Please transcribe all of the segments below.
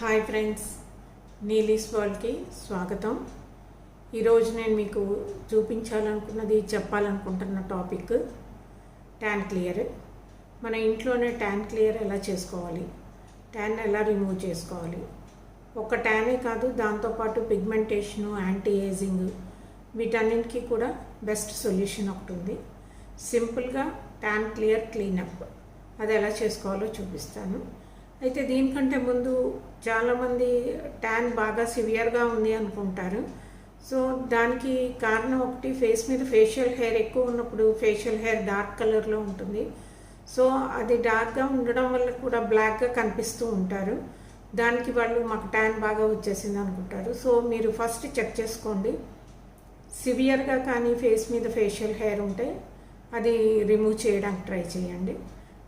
Hi friends, నీలీస్ వరల్డ్కి స్వాగతం. ఈరోజు నేను మీకు చెప్పాలనుకుంటున్న టాపిక్ ట్యాన్ క్లియర్. మన ఇంట్లోనే ట్యాన్ క్లియర్ ఎలా చేసుకోవాలి, ట్యాన్ ఎలా రిమూవ్ చేసుకోవాలి. ఒక ట్యానే కాదు, దాంతోపాటు పిగ్మెంటేషను, యాంటీ ఏజింగ్, వీటన్నింటికి కూడా బెస్ట్ సొల్యూషన్ ఒకటి ఉంది. సింపుల్గా ట్యాన్ క్లియర్ క్లీనప్ అది ఎలా చేసుకోవాలో చూపిస్తాను. అయితే దీనికంటే ముందు చాలామంది ట్యాన్ బాగా సివియర్గా ఉంది అనుకుంటారు. సో దానికి కారణం ఒకటి, ఫేస్ మీద ఫేషియల్ హెయిర్ ఎక్కువ ఉన్నప్పుడు ఫేషియల్ హెయిర్ డార్క్ కలర్లో ఉంటుంది. సో అది డార్క్గా ఉండడం వల్ల కూడా బ్లాక్గా కనిపిస్తూ ఉంటారు. దానికి వాళ్ళు మాకు ట్యాన్ బాగా వచ్చేసింది అనుకుంటారు. సో మీరు ఫస్ట్ చెక్ చేసుకోండి. సివియర్గా కానీ ఫేస్ మీద ఫేషియల్ హెయిర్ ఉంటే అది రిమూవ్ చేయడానికి ట్రై చేయండి.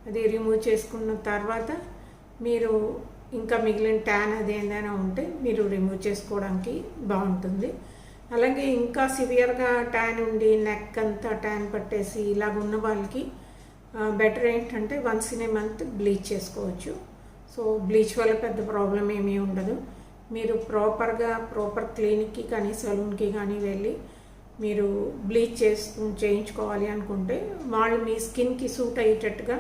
అది రిమూవ్ చేసుకున్న తర్వాత మీరు ఇంకా మిగిలిన ట్యాన్ అది ఏదైనా ఉంటే మీరు రిమూవ్ చేసుకోవడానికి బాగుంటుంది. అలాగే ఇంకా సివియర్గా ట్యాన్ ఉండి నెక్ అంతా ట్యాన్ పట్టేసి ఇలాగ ఉన్న వాళ్ళకి బెటర్ ఏంటంటే once in a month bleach చేసుకోవచ్చు. సో బ్లీచ్ వల్ల పెద్ద ప్రాబ్లం ఏమీ ఉండదు. మీరు ప్రాపర్ క్లినిక్కి కానీ సలూన్కి కానీ వెళ్ళి మీరు బ్లీచ్ చేయించుకోవాలి అనుకుంటే వాళ్ళు మీ స్కిన్కి సూట్ అయ్యేటట్టుగా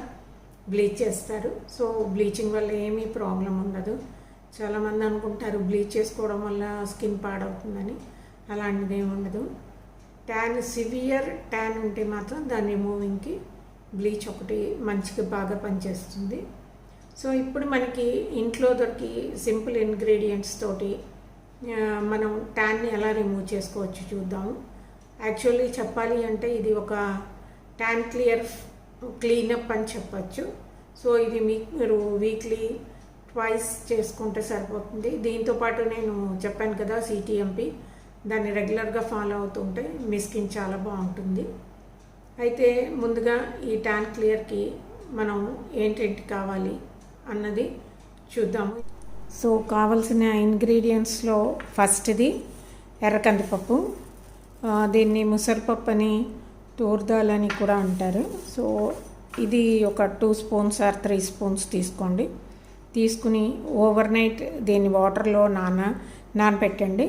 బ్లీచ్ చేస్తారు. సో బ్లీచింగ్ వల్ల ఏమీ ప్రాబ్లం ఉండదు. చాలామంది అనుకుంటారు బ్లీచ్ చేసుకోవడం వల్ల స్కిన్ పాడవుతుందని. అలాంటిది ఏమి ఉండదు. సివియర్ ట్యాన్ ఉంటే మాత్రం దాని రిమూవింగ్కి బ్లీచ్ ఒకటి మంచిగా బాగా పనిచేస్తుంది. సో ఇప్పుడు మనకి ఇంట్లో దొరికి సింపుల్ ఇంగ్రీడియంట్స్ తోటి మనం ట్యాన్ని ఎలా రిమూవ్ చేసుకోవచ్చు చూద్దాము. యాక్చువల్లీ చెప్పాలి అంటే ఇది ఒక ట్యాన్ క్లీనప్ అని చెప్పచ్చు. సో ఇది మీరు వీక్లీ ట్వైస్ చేసుకుంటే సరిపోతుంది. దీంతోపాటు నేను చెప్పాను కదా CTMP, దాన్ని రెగ్యులర్గా ఫాలో అవుతుంటే మీ స్కిన్ చాలా బాగుంటుంది. అయితే ముందుగా ఈ ట్యాన్ క్లియర్కి మనం ఏంటేంటి కావాలి అన్నది చూద్దాము. సో కావలసిన ఇంగ్రీడియంట్స్లో ఫస్ట్ది ఎర్ర కందిపప్పు. దీన్ని ముసరపప్పు అని, తూర్దాల్ అని కూడా అంటారు. సో ఇది ఒక 2 స్పూన్స్ ఆర్ 3 స్పూన్స్ తీసుకోండి. తీసుకుని ఓవర్ నైట్ దీన్ని వాటర్లో నానబెట్టండి.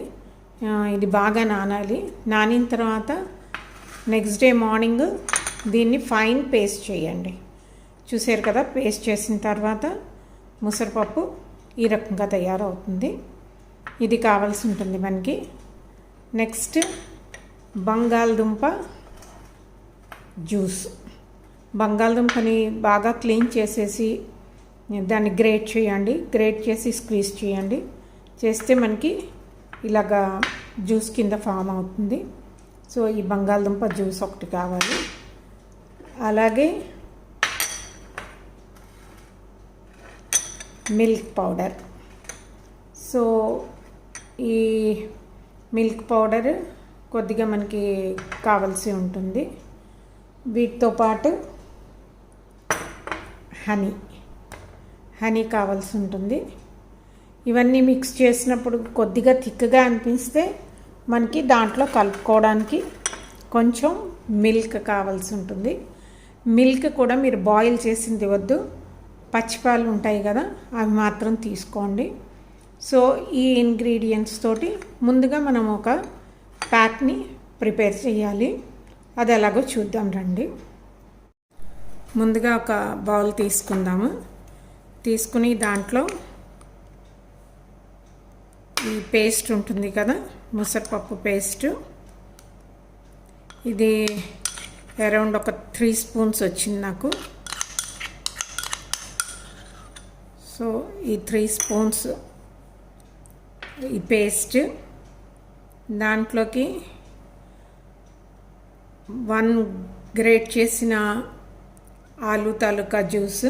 ఇది బాగా నానాలి. నానిన తర్వాత నెక్స్ట్ డే మార్నింగ్ దీన్ని ఫైన్ పేస్ట్ చేయండి. చూసారు కదా, పేస్ట్ చేసిన తర్వాత ముసరపప్పు ఈ రకంగా తయారవుతుంది. ఇది కావాల్సి ఉంటుంది మనకి. నెక్స్ట్ బంగాళదుంప జ్యూస్. బంగాళదుంపని బాగా క్లీన్ చేసేసి దాన్ని గ్రేట్ చేయండి. గ్రేట్ చేసి స్క్వీజ్ చేయండి. చేస్తే మనకి ఇలాగా జ్యూస్ కింద ఫామ్ అవుతుంది. సో ఈ బంగాళదుంప జ్యూస్ ఒకటి కావాలి. అలాగే మిల్క్ పౌడర్. సో ఈ మిల్క్ పౌడర్ కొద్దిగా మనకి కావాల్సి ఉంటుంది. వీటితో పాటు హనీ కావాల్సి ఉంటుంది. ఇవన్నీ మిక్స్ చేసినప్పుడు కొద్దిగా థిక్గా అనిపిస్తే మనకి దాంట్లో కలుపుకోవడానికి కొంచెం మిల్క్ కావాల్సి ఉంటుంది. మిల్క్ కూడా మీరు బాయిల్ చేసింది వద్దు, పచ్చిపాలు ఉంటాయి కదా అవి మాత్రం తీసుకోండి. సో ఈ ఇంగ్రీడియంట్స్ తోటి ముందుగా మనం ఒక ప్యాక్ని ప్రిపేర్ చేయాలి. అది ఎలాగో చూద్దాం రండి. ముందుగా ఒక బౌల్ తీసుకుందాము. తీసుకుని దాంట్లో ఈ పేస్ట్ ఉంటుంది కదా, ముసరపప్పు పేస్ట్, ఇది అరౌండ్ ఒక 3 స్పూన్స్ వచ్చింది నాకు. సో ఈ 3 స్పూన్స్ ఈ పేస్ట్, దాంట్లోకి 1 గ్రేట్ చేసిన ఆలు తాలూకా జ్యూస్,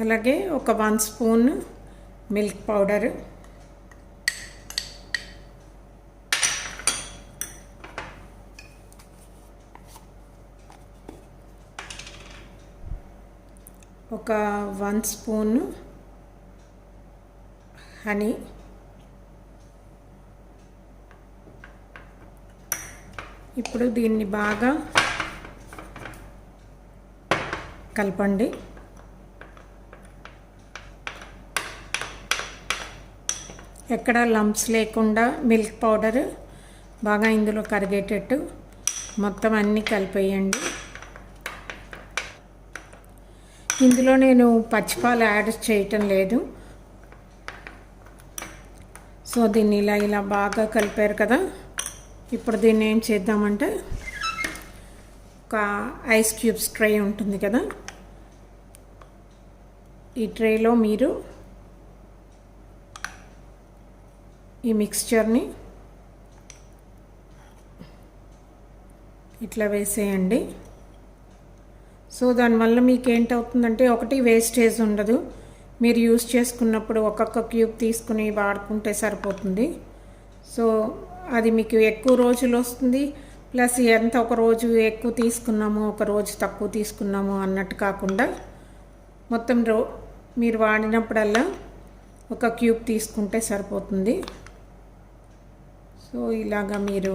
అలాగే ఒక 1 స్పూన్ మిల్క్ పౌడర్, ఒక 1 స్పూన్ హనీ, ఇప్పుడు దీన్ని బాగా కలపండి. ఎక్కడ లంప్స్ లేకుండా మిల్క్ పౌడర్ బాగా ఇందులో కరిగేటట్టు మొత్తం అన్నీ కలిపేయండి. ఇందులో నేను పచ్చిపాలు యాడ్ చేయటం లేదు. సో దీన్ని ఇలా బాగా కలిపారు కదా. ఇప్పుడు దీన్ని ఏం చేద్దామంటే ఒక ఐస్ క్యూబ్స్ ట్రే ఉంటుంది కదా, ఈ ట్రేలో మీరు ఈ మిక్స్చర్ని ఇట్లా వేసేయండి. సో దానివల్ల మీకు ఏంటవుతుందంటే ఒకటి వేస్టేజ్ ఉండదు. మీరు యూస్ చేసుకున్నప్పుడు ఒక్కొక్క క్యూబ్ తీసుకుని వాడుకుంటే సరిపోతుంది. సో అది మీకు ఎక్కువ రోజులు వస్తుంది. ప్లస్ ఎంత ఒక రోజు ఎక్కువ తీసుకున్నాము ఒక రోజు తక్కువ తీసుకున్నాము అన్నట్టు కాకుండా మొత్తం మీరు వాడినప్పుడల్లా ఒక క్యూబ్ తీసుకుంటే సరిపోతుంది. సో ఇలాగా మీరు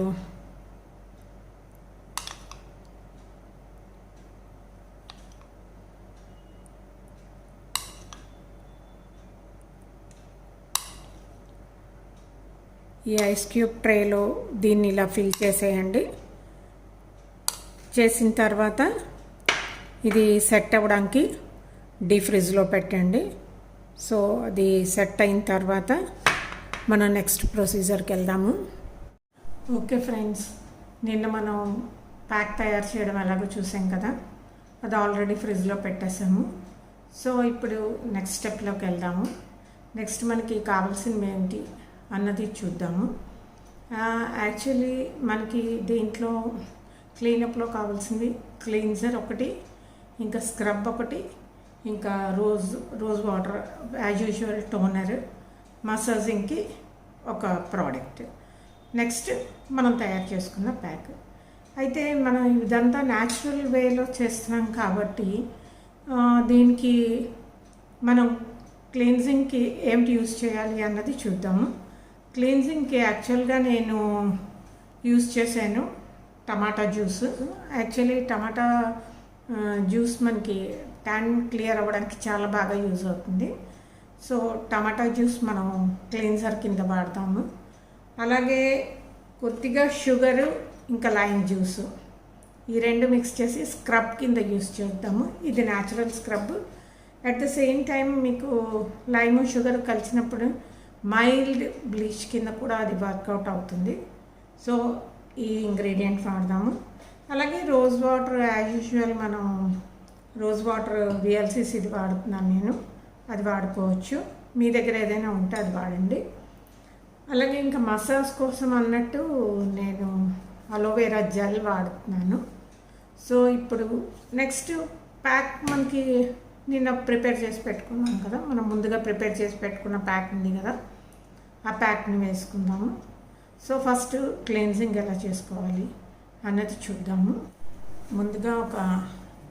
ఈ ఐస్ క్యూబ్ ట్రేలో దీన్ని ఇలా ఫిల్ చేసేయండి. చేసిన తర్వాత ఇది సెట్ అవ్వడానికి డీప్ ఫ్రిడ్జ్లో పెట్టండి. సో అది సెట్ అయిన తర్వాత మనం నెక్స్ట్ ప్రొసీజర్కి వెళ్దాము. ఓకే ఫ్రెండ్స్, నిన్న మనం ప్యాక్ తయారు చేయడం ఎలాగో చూసాం కదా, అది ఆల్రెడీ ఫ్రిడ్జ్లో పెట్టేసాము. సో ఇప్పుడు నెక్స్ట్ స్టెప్లోకి వెళ్దాము. నెక్స్ట్ మనకి కావాల్సినవి ఏంటి అన్నది చూద్దాము. యాక్చువల్లీ మనకి దీంట్లో క్లీనప్లో కావాల్సింది క్లీన్జర్ ఒకటి, ఇంకా స్క్రబ్ ఒకటి, ఇంకా rose water as usual, toner, మసాజింగ్కి ఒక ప్రోడక్ట్. నెక్స్ట్ మనం తయారు చేసుకున్న ప్యాక్. అయితే మనం ఇదంతా న్యాచురల్ వేలో చేస్తున్నాం కాబట్టి దీనికి మనం క్లీన్జింగ్కి ఏమిటి యూజ్ చేయాలి అన్నది చూద్దాము. క్లీన్జింగ్కి యాక్చువల్గా నేను యూజ్ చేశాను టమాటా జ్యూస్. యాక్చువల్లీ టమాటా జ్యూస్ మనకి ట్యాన్ క్లియర్ అవ్వడానికి చాలా బాగా యూజ్ అవుతుంది. సో టమాటా జ్యూస్ మనం క్లీన్జర్ కింద వాడతాము. అలాగే కొద్దిగా షుగరు, ఇంకా లైమ్ జ్యూస్, ఈ రెండు మిక్స్ చేసి స్క్రబ్ కింద యూజ్ చేద్దాము. ఇది natural scrub. At the same time మీకు లైమ్ షుగర్ కలిసినప్పుడు మైల్డ్ బ్లీచ్ కింద కూడా అది వర్కౌట్ అవుతుంది. సో ఈ ఇంగ్రీడియంట్ వాడదాము. అలాగే రోజ్ వాటర్ యాజ్ యూజువల్ మనం రోజ్ వాటర్ విఎల్సిసిది వాడుతున్నాను నేను, అది వాడుకోవచ్చు. మీ దగ్గర ఏదైనా ఉంటే అది వాడండి. అలాగే ఇంకా మసాజ్ కోసం అన్నట్టు నేను అలోవెరా జెల్ వాడుతున్నాను. సో ఇప్పుడు నెక్స్ట్ ప్యాక్ మనకి నిన్న ప్రిపేర్ చేసి పెట్టుకున్నాం కదా, మనం ముందుగా ప్రిపేర్ చేసి పెట్టుకున్న ప్యాక్ ఉంది కదా, ఆ ప్యాక్ని వేసుకుందాము. సో ఫస్ట్ క్లెన్జింగ్ ఎలా చేసుకోవాలి అన్నది చూద్దాము. ముందుగా ఒక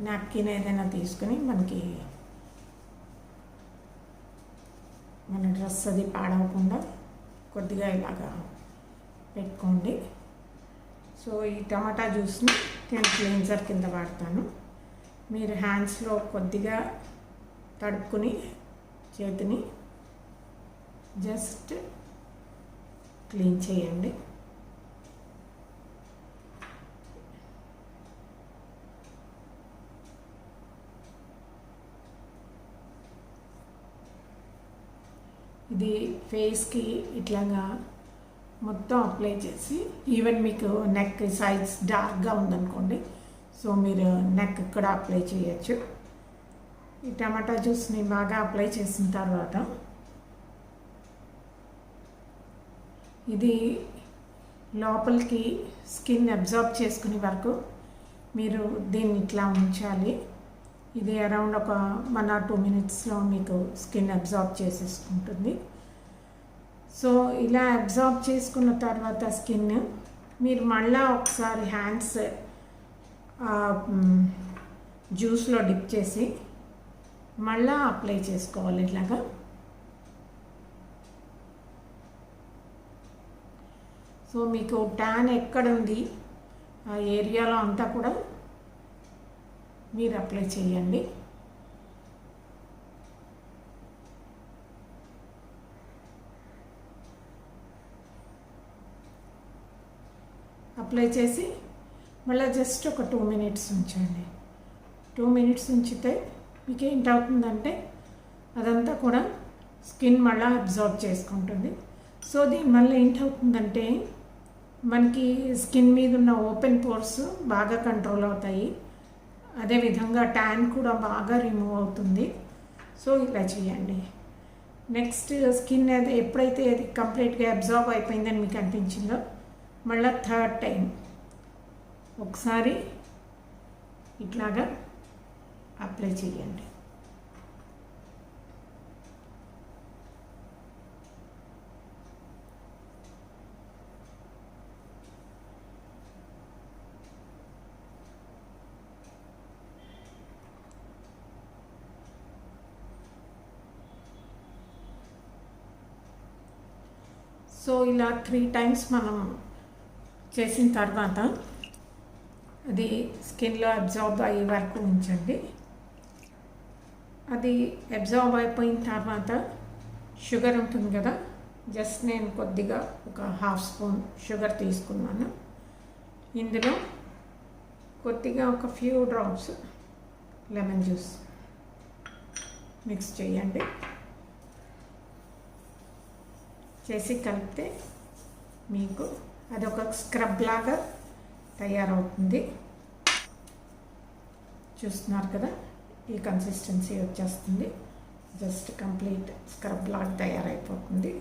నాప్కిన్ ఏదైనా తీసుకుని మనకి మన డ్రెస్ అది పాడవకుండా కొద్దిగా ఇలాగా పెట్టుకోండి. సో ఈ టమాటా జ్యూస్ని నేను క్లీన్జర్ కింద వాడతాను. మీరు హ్యాండ్స్లో కొద్దిగా తడుపుకుని చేతిని జస్ట్ క్లీన్ చేయండి. ఇది ఫేస్కి ఇట్లాగా మొత్తం అప్లై చేసి, ఈవెన్ మీకు నెక్ సైజ్ డార్క్గా ఉందనుకోండి, సో మీరు నెక్ కూడా అప్లై చేయొచ్చు. ఈ టమాటా జ్యూస్ని బాగా అప్లై చేసిన తర్వాత ఇది లోపలికి స్కిన్ అబ్జర్బ్ చేసుకునే వరకు మీరు దీన్ని ఇట్లా ఉంచాలి. ఇది అరౌండ్ ఒక 1 or 2 minutesలో మీకు స్కిన్ అబ్జార్బ్ చేసేసుకుంటుంది. సో ఇలా అబ్జార్బ్ చేసుకున్న తర్వాత స్కిన్ మీరు మళ్ళీ ఒకసారి హ్యాండ్స్ జ్యూస్లో డిప్ చేసి మళ్ళీ అప్లై చేసుకోవాలి ఇట్లాగా. సో మీకు ట్యాన్ ఎక్కడుంది, ఆ ఏరియాలో అంతా కూడా మీరు అప్లై చేయండి. అప్లై చేసి మళ్ళీ జస్ట్ ఒక 2 మినిట్స్ ఉంచండి. 2 మినిట్స్ ఉంచితే మీకు ఏంటవుతుందంటే అదంతా కూడా స్కిన్ మళ్ళీ అబ్జర్వ్ చేసుకుంటుంది. సో దీనివల్ల ఏంటవుతుందంటే మనకి స్కిన్ మీద ఉన్న ఓపెన్ పోర్స్ బాగా కంట్రోల్ అవుతాయి. అదేవిధంగా ట్యాన్ కూడా బాగా రిమూవ్ అవుతుంది. సో ఇలా చేయండి. నెక్స్ట్ స్కిన్ అది ఎప్పుడైతే అది కంప్లీట్గా అబ్జర్వ్ అయిపోయిందని మీకు అనిపించిందో మళ్ళీ థర్డ్ టైం ఒకసారి ఇట్లాగా అప్లై చేయండి. సో ఇలా 3 టైమ్స్ మనం చేసిన తర్వాత అది స్కిన్లో అబ్జర్వ్ అయ్యే వరకు ఉంచండి. అది అబ్జర్వ్ అయిపోయిన తర్వాత షుగర్ ఉంటుంది కదా, జస్ట్ నేను కొద్దిగా ఒక 1/2 స్పూన్ షుగర్ తీసుకున్నాను. ఇందులో కొద్దిగా ఒక few drops lemon juice mix చేయండి. చేసి కలిపితే మీకు అదొక స్క్రబ్ లాగా తయారవుతుంది. చూస్తున్నారు కదా, ఈ కన్సిస్టెన్సీ వచ్చేస్తుంది. జస్ట్ కంప్లీట్ స్క్రబ్ లాగా తయారైపోతుంది.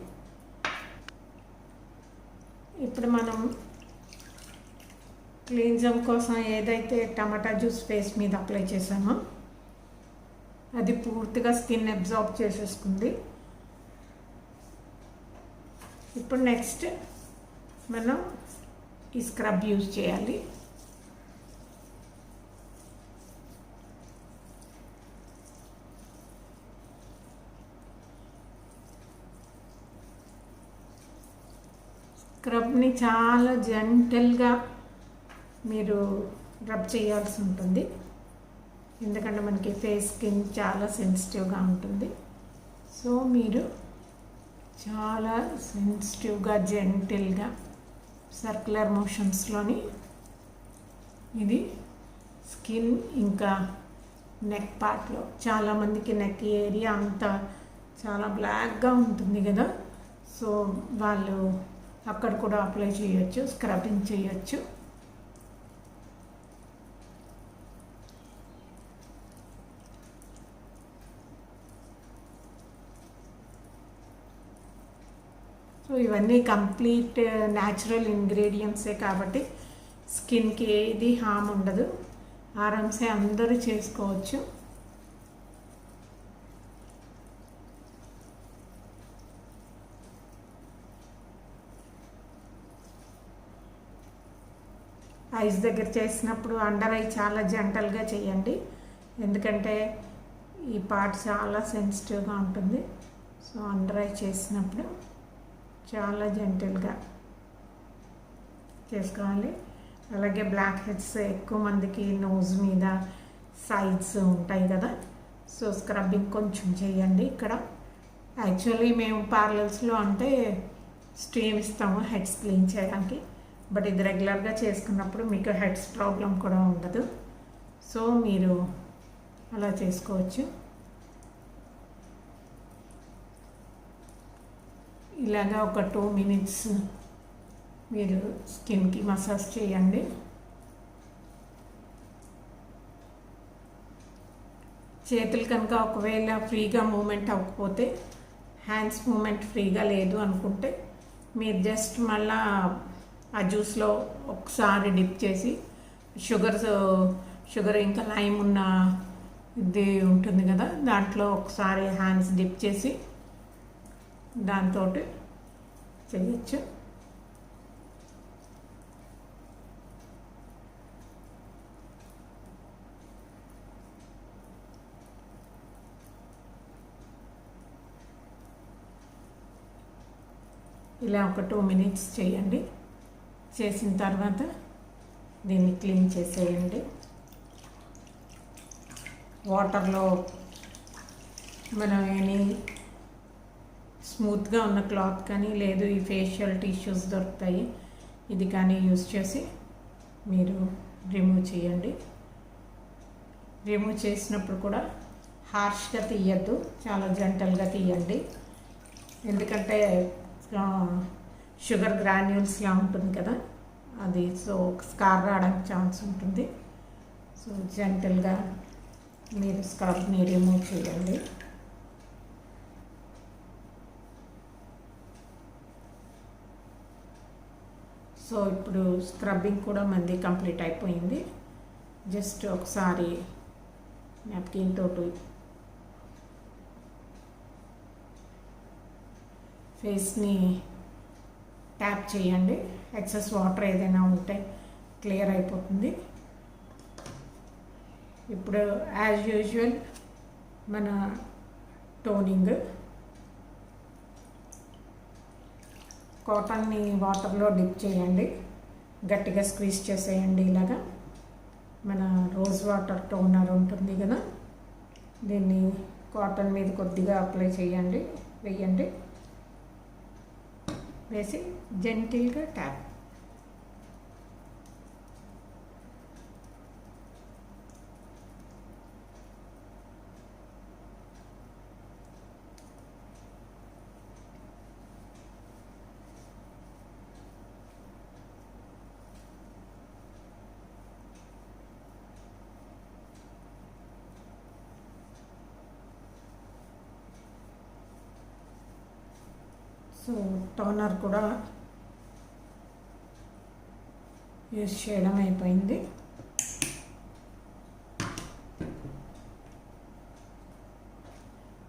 ఇప్పుడు మనం క్లీన్జమ్ కోసం ఏదైతే టమాటా జ్యూస్ ఫేస్ మీద అప్లై చేసామో అది పూర్తిగా స్కిన్ అబ్జార్బ్ చేసేసుకుంది. ఇప్పుడు నెక్స్ట్ మనం ఈ స్క్రబ్ యూజ్ చేయాలి. స్క్రబ్ని చాలా జెంటల్గా మీరు రబ్ చేయాల్సి ఉంటుంది, ఎందుకంటే మనకి ఫేస్ స్కిన్ చాలా సెన్సిటివ్గా ఉంటుంది. సో మీరు చాలా సెన్సిటివ్గా జెంటిల్గా సర్క్యులర్ మోషన్స్లోని ఇది స్కిన్ ఇంకా నెక్ పార్ట్లో, చాలామందికి నెక్ ఏరియా అంతా చాలా బ్లాక్గా ఉంటుంది కదా, సో వాళ్ళు అక్కడ కూడా అప్లై చేయొచ్చు, స్క్రబ్బింగ్ చేయొచ్చు. సో ఇవన్నీ కంప్లీట్ న్యాచురల్ ఇంగ్రీడియంట్సే కాబట్టి స్కిన్కి ఏది హామ్ ఉండదు, ఆరామ్సే అందరూ చేసుకోవచ్చు. ఐస్ దగ్గర చేసినప్పుడు అండర్ ఐ చాలా జెంటల్గా చేయండి, ఎందుకంటే ఈ పార్ట్ చాలా సెన్సిటివ్గా ఉంటుంది. సో అండర్ ఐ చేసినప్పుడు చాలా జెంటల్గా చేసుకోవాలి. అలాగే బ్లాక్ హెడ్స్ ఎక్కువ మందికి నోజ్ మీద సైడ్స్ ఉంటాయి కదా, సో స్క్రబ్బింగ్ కొంచెం చేయండి. ఇక్కడ యాక్చువల్లీ మేము పార్లర్స్లో అంటే స్టీమ్ ఇస్తాము హెడ్స్ క్లీన్ చేయడానికి, బట్ ఇది రెగ్యులర్గా చేసుకున్నప్పుడు మీకు హెడ్స్ ప్రాబ్లం కూడా ఉండదు. సో మీరు అలా చేసుకోవచ్చు. ఇలాగా ఒక 2 మినిట్స్ మీరు స్కిన్కి మసాజ్ చేయండి. చేతులు కనుక ఒకవేళ ఫ్రీగా మూమెంట్ అవ్వకపోతే, హ్యాండ్స్ మూమెంట్ ఫ్రీగా లేదు అనుకుంటే మీరు జస్ట్ మళ్ళా ఆ జ్యూస్లో ఒకసారి డిప్ చేసి షుగర్ ఇంకా లైమ్ ఉన్న ఇది ఉంటుంది కదా, దాంట్లో ఒకసారి హ్యాండ్స్ డిప్ చేసి దాంతో చేయొచ్చు. ఇలా ఒక 2 మినిట్స్ చేయండి. చేసిన తర్వాత దీన్ని క్లీన్ చేసేయండి. వాటర్లో మనం ఏమి స్మూత్గా ఉన్న క్లాత్ కానీ లేదు ఈ ఫేషియల్ టిష్యూస్ దొరుకుతాయి, ఇది కానీ యూజ్ చేసి మీరు రిమూవ్ చేయండి. రిమూవ్ చేసినప్పుడు కూడా హార్ష్గా తీయద్దు, చాలా జెంటల్గా తీయండి. ఎందుకంటే షుగర్ గ్రాన్యూల్స్లా ఉంటుంది కదా అది, సో స్కార్ రావడానికి ఛాన్స్ ఉంటుంది. సో జెంటల్గా మీరు స్కార్ని రిమూవ్ చేయండి. సో ఇప్పుడు స్క్రబ్బింగ్ కూడా మంది కంప్లీట్ అయిపోయింది. జస్ట్ ఒకసారి నాప్కిన్ తోటి ఫేస్ని ట్యాప్ చేయండి. ఎక్సెస్ వాటర్ ఏదైనా ఉంటే క్లియర్ అయిపోతుంది. ఇప్పుడు యాజ్ యూజువల్ మన టోనింగ్, కాటన్ని వాటర్లో డిప్ చేయండి, గట్టిగా స్క్వీజ్ చేసేయండి. ఇలాగా మన రోజ్ వాటర్ టోనర్ ఉంటుంది కదా, దీన్ని కాటన్ మీద కొద్దిగా అప్లై చేయండి, వేయండి. వేసి జెంటిల్గా ట్యాప్. సో టోనర్ కూడా యూజ్ చేయడం అయిపోయింది.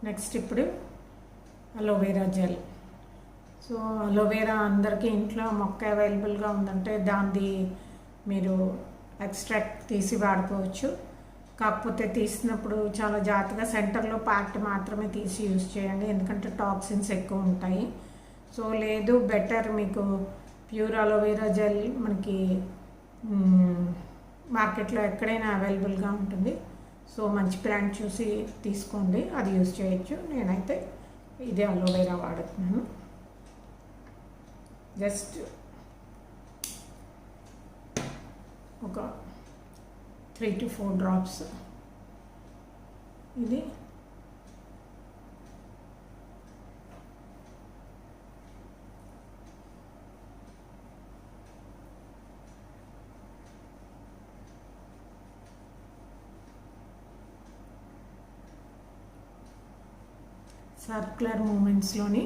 నెక్స్ట్ ఇప్పుడు అలోవెరా జెల్. సో అలోవెరా అందరికీ ఇంట్లో మొక్క అవైలబుల్గా ఉందంటే దాన్ని మీరు ఎక్స్ట్రాక్ట్ తీసి వాడుకోవచ్చు. కాకపోతే తీసినప్పుడు చాలా జాగ్రత్తగా సెంటర్లో పార్ట్ మాత్రమే తీసి యూజ్ చేయండి, ఎందుకంటే టాక్సిన్స్ ఎక్కువ ఉంటాయి. సో లేదు బెటర్ మీకు ప్యూర్ అలోవెరా జెల్ మనకి మార్కెట్లో ఎక్కడైనా అవైలబుల్గా ఉంటుంది. సో మంచి బ్రాండ్ చూసి తీసుకోండి, అది యూజ్ చేయొచ్చు. నేనైతే ఇదే అలోవెరా వాడుతున్నాను. జస్ట్ ఒక 3 to 4 డ్రాప్స్ ఇది సర్క్యులర్ మూమెంట్స్లోని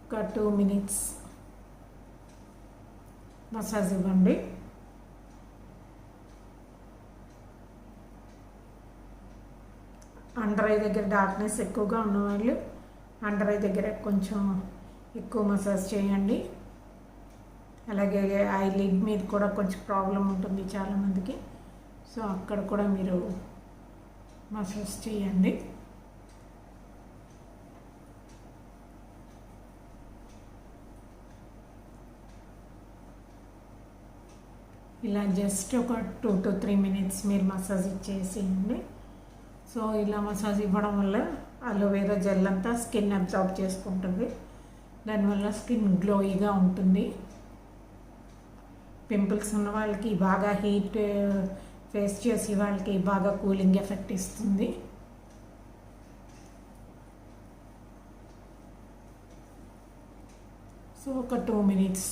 ఒక 2 minutes మసాజ్ ఇవ్వండి. అండర్ ఐ దగ్గర డార్క్నెస్ ఎక్కువగా ఉన్నవాళ్ళు అండర్ ఐ దగ్గర కొంచెం ఎక్కువ మసాజ్ చేయండి. అలాగే ఐ లిడ్ మీద కూడా కొంచెం ప్రాబ్లం ఉంటుంది చాలామందికి, సో అక్కడ కూడా మీరు మసాజ్ చేయండి. ఇలా జస్ట్ ఒక 2 to 3 minutes మీరు మసాజ్ ఇచ్చేసేయండి. సో ఇలా మసాజ్ ఇవ్వడం వల్ల అలోవెరా జెల్ అంతా స్కిన్ అబ్జార్బ్ చేసుకుంటుంది, దానివల్ల స్కిన్ గ్లోయిగా ఉంటుంది. పింపుల్స్ ఉన్న వాళ్ళకి బాగా హీట్ ఫేస్ చేసి వాళ్ళకి బాగా కూలింగ్ ఎఫెక్ట్ ఇస్తుంది. సో ఒక 2 minutes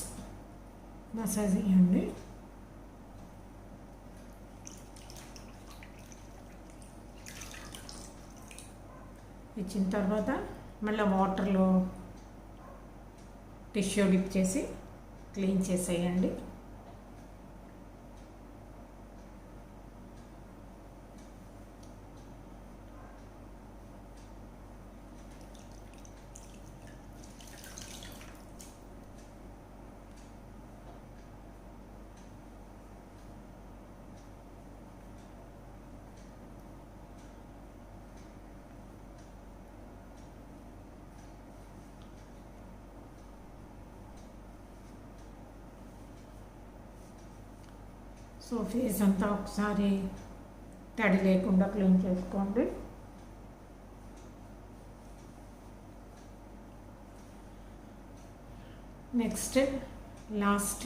మసాజ్ ఇవ్వండి. ఇచ్చిన తర్వాత మళ్ళీ వాటర్లో టిష్యూ డిప్ చేసి క్లీన్ చేసేయండి. సో ఫేస్ అంతా ఒకసారి తడి లేకుండా క్లీన్ చేసుకోండి. నెక్స్ట్ లాస్ట్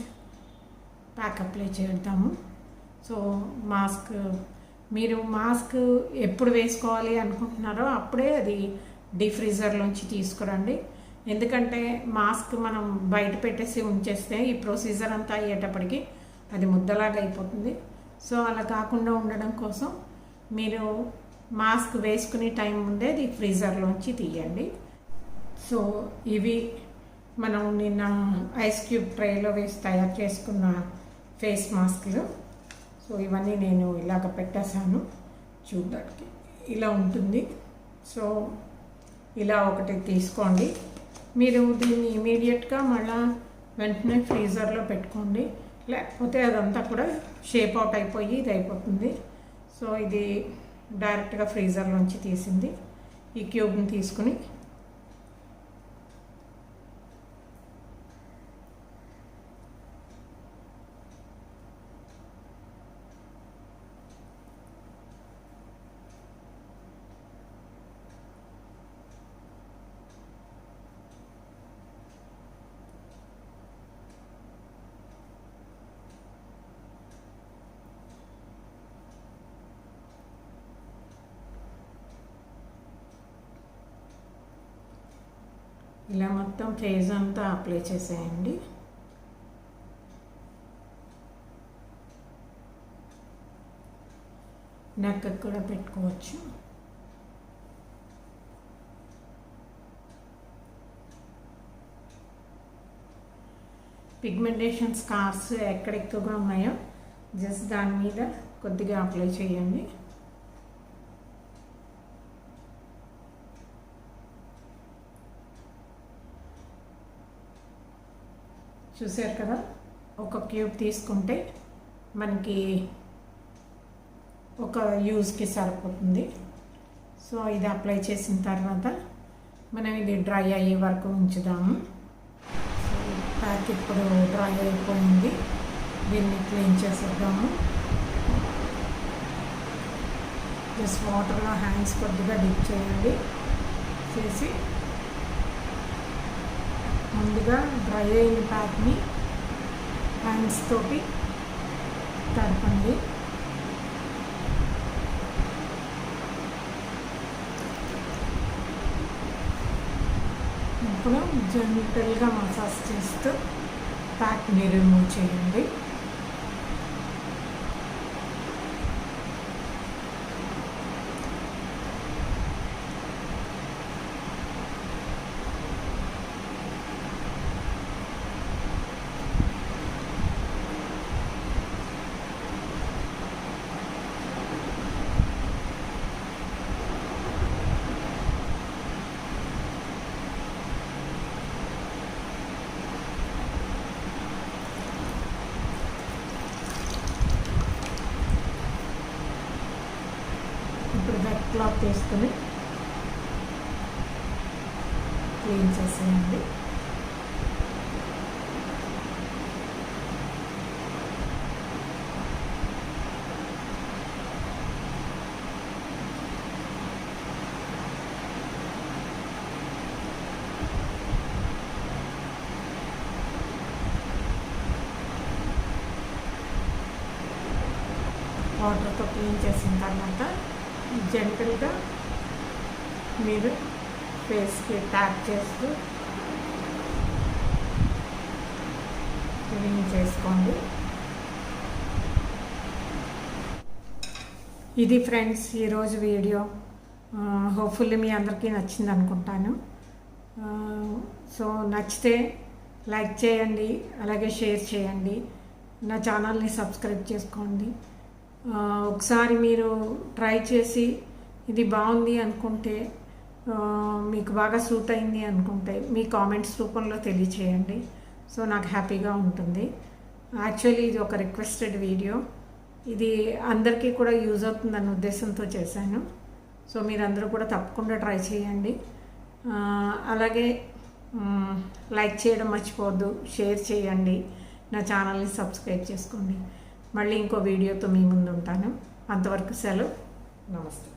ప్యాక్ అప్లై చేద్దాము. సో మాస్క్ మీరు మాస్క్ ఎప్పుడు వేసుకోవాలి అనుకుంటున్నారో అప్పుడే అది డీఫ్రీజర్లోంచి తీసుకురండి. ఎందుకంటే మాస్క్ మనం బయట పెట్టేసి ఉంచేస్తే ఈ ప్రొసీజర్ అంతా అయ్యేటప్పటికి అది ముద్దలాగా అయిపోతుంది. సో అలా కాకుండా ఉండడం కోసం మీరు మాస్క్ వేసుకునే టైం ముందే అది ఫ్రీజర్లోంచి తీయండి. సో ఇవి మనం నిన్న ఐస్ క్యూబ్ ట్రేలో వేసి తయారు చేసుకున్న ఫేస్ మాస్క్లు. సో ఇవన్నీ నేను ఇలాగ పెట్టేశాను, చూడడానికి ఇలా ఉంటుంది. సో ఇలా ఒకటి తీసుకోండి. మీరు దీన్ని ఇమీడియట్గా మళ్ళీ వెంటనే ఫ్రీజర్లో పెట్టుకోండి, లేకపోతే అదంతా కూడా షేప్ అవుట్ అయిపోయి ఇది అయిపోతుంది. సో ఇది డైరెక్ట్గా ఫ్రీజర్లోంచి తీసింది. ఈ క్యూబ్ని తీసుకుని ఇలా మొత్తం ఫేస్ అంతా అప్లై చేసేయండి. నెక్ కూడా పెట్టుకోవచ్చు. పిగ్మెంటేషన్ స్కార్స్ ఎక్కడ ఎక్కువగా ఉన్నాయో జస్ట్ దాని మీద కొద్దిగా అప్లై చేయండి. చూసారు కదా, ఒక క్యూబ్ తీసుకుంటే మనకి ఒక యూజ్కి సరిపోతుంది. సో ఇది అప్లై చేసిన తర్వాత మనం ఇది డ్రై అయ్యే వరకు ఉంచుదాము. ప్యాక్ ఇప్పుడు డ్రై అయిపోయింది, దీన్ని క్లీన్ చేసేద్దాము. జస్ట్ వాటర్లో హ్యాండ్స్ కొద్దిగా డిప్ చేయండి. చేసి ముందుగా డ్రై అయిన ప్యాక్ని హ్యాండ్స్ తోటి తడపండి. ఇప్పుడు జెంటల్గా మసాజ్ చేస్తూ ప్యాక్ని రిమూవ్ చేయండి. ఇప్పుడు వెట్ క్లాత్ తీసుకుని క్లీన్ చేసేయండి. వాటర్తో క్లీన్ చేసిన తర్వాత జెంటల్గా మీరు ఫేస్కి ట్యాప్ చేస్తూ క్లీన్ చేసుకోండి. ఇది ఫ్రెండ్స్ ఈరోజు వీడియో. హోప్ఫుల్లీ మీ అందరికీ నచ్చింది అనుకుంటాను. సో నచ్చితే లైక్ చేయండి, అలాగే షేర్ చేయండి, నా ఛానల్ని సబ్స్క్రైబ్ చేసుకోండి. ఒకసారి మీరు ట్రై చేసి ఇది బాగుంది అనుకుంటే, మీకు బాగా సూట్ అయింది అనుకుంటే మీ కామెంట్స్ రూపంలో తెలియచేయండి. సో నాకు హ్యాపీగా ఉంటుంది. యాక్చువల్లీ ఇది ఒక రిక్వెస్టెడ్ వీడియో, ఇది అందరికీ కూడా యూజ్ అవుతుందన్న ఉద్దేశంతో చేశాను. సో మీరందరూ కూడా తప్పకుండా ట్రై చేయండి. అలాగే లైక్ చేయడం మర్చిపోవద్దు, షేర్ చేయండి, నా ఛానల్ని సబ్స్క్రైబ్ చేసుకోండి. మళ్ళీ ఇంకో వీడియోతో మీ ముందు ఉంటాను. అంతవరకు సెలవు. నమస్తే.